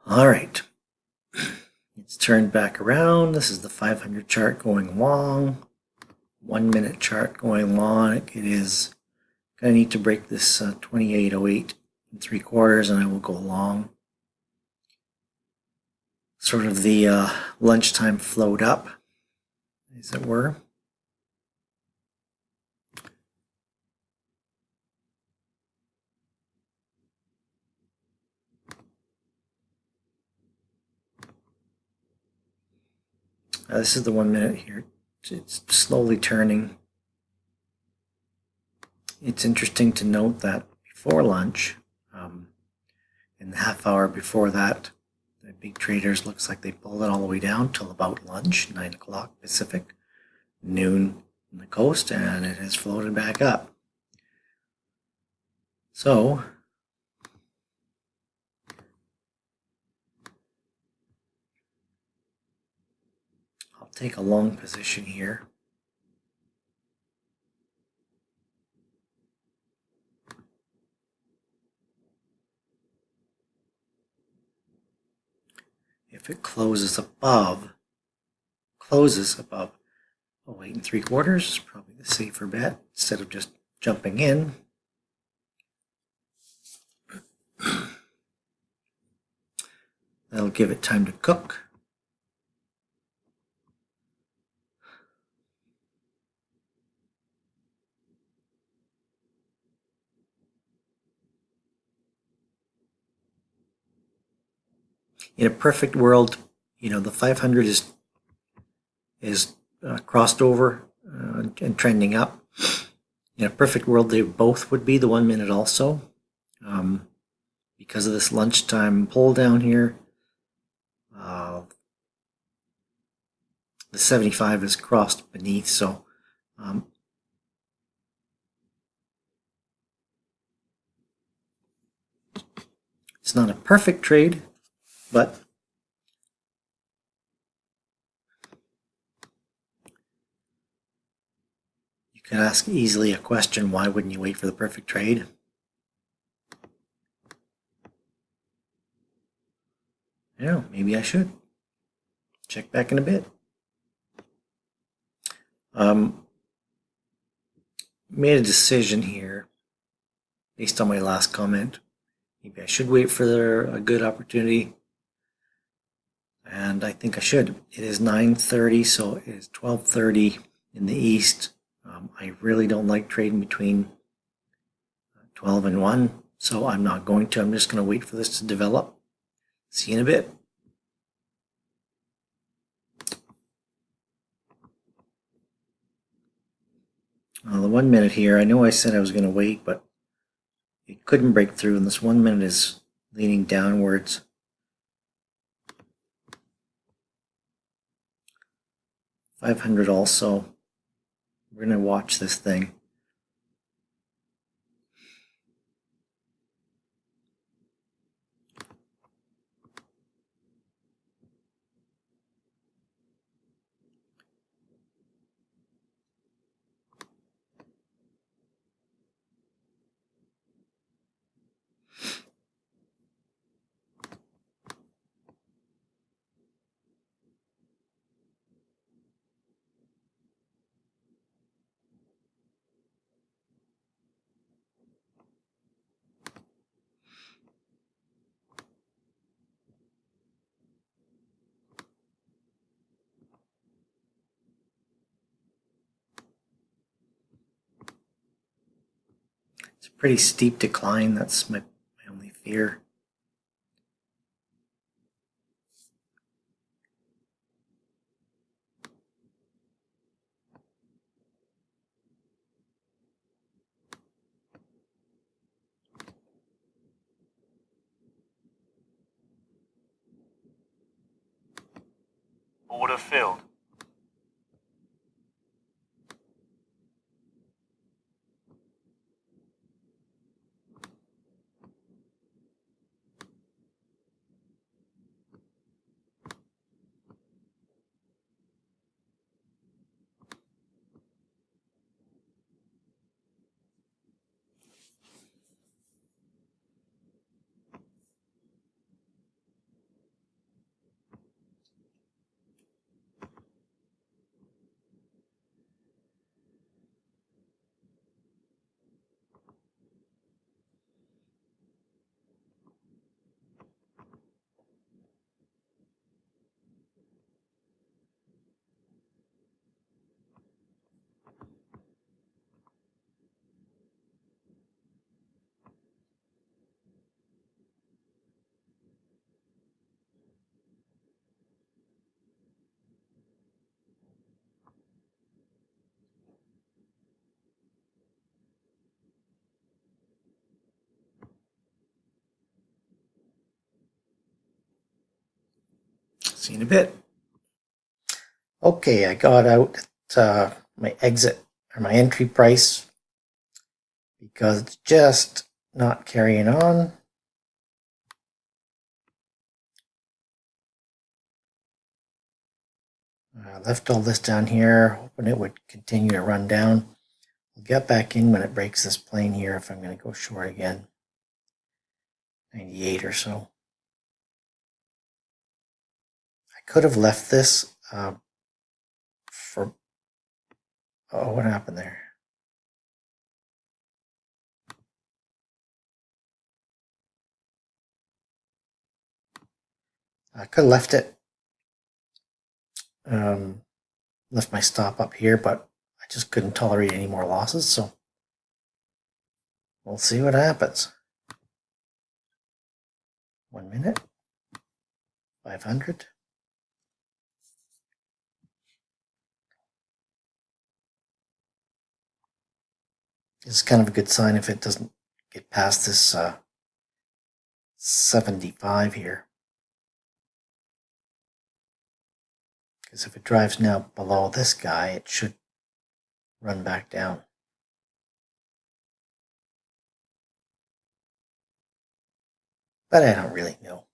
All right, it's turned back around. This is the 500 chart going long, 1 minute chart going long. It is going to need to break this 2808 3/4 and I will go long. Sort of the lunchtime float up, as it were. This is the 1 minute here. It's slowly turning. It's interesting to note that before lunch, in the half hour before that, the big traders looks like they pulled it all the way down till about lunch, 9 o'clock Pacific, noon on the coast, and it has floated back up. So I'll take a long position here. If it closes above 08 3/4, probably the safer bet instead of just jumping in. That'll give it time to cook. In a perfect world, the 500 is crossed over and trending up. In a perfect world, they both would be the 1 minute also. Because of this lunchtime pull down here, the 75 is crossed beneath, so it's not a perfect trade, but you could ask easily a question, why wouldn't you wait for the perfect trade? Yeah, maybe I should. Check back in a bit. Made a decision here based on my last comment. Maybe I should wait for a good opportunity, and I think I should. It is 9:30, so it is 12:30 in the east. I really don't like trading between 12 and 1, so I'm not going to. I'm just going to wait for this to develop. See you in a bit. The 1 minute here, I know I said I was going to wait, but it couldn't break through, and this 1 minute is leaning downwards. $500 also. We're going to watch this thing. It's a pretty steep decline. That's my only fear. Order filled. See you in a bit. Okay, I got out my exit or my entry price because it's just not carrying on. I left all this down here, hoping it would continue to run down. I'll get back in when it breaks this plane here if I'm going to go short again. 98 or so. I could have left this for... Oh, what happened there? I could have left it, left my stop up here, but I just couldn't tolerate any more losses, so we'll see what happens. 1 minute, 500. This is kind of a good sign if it doesn't get past this 75 here. Because if it drives now below this guy, it should run back down. But I don't really know.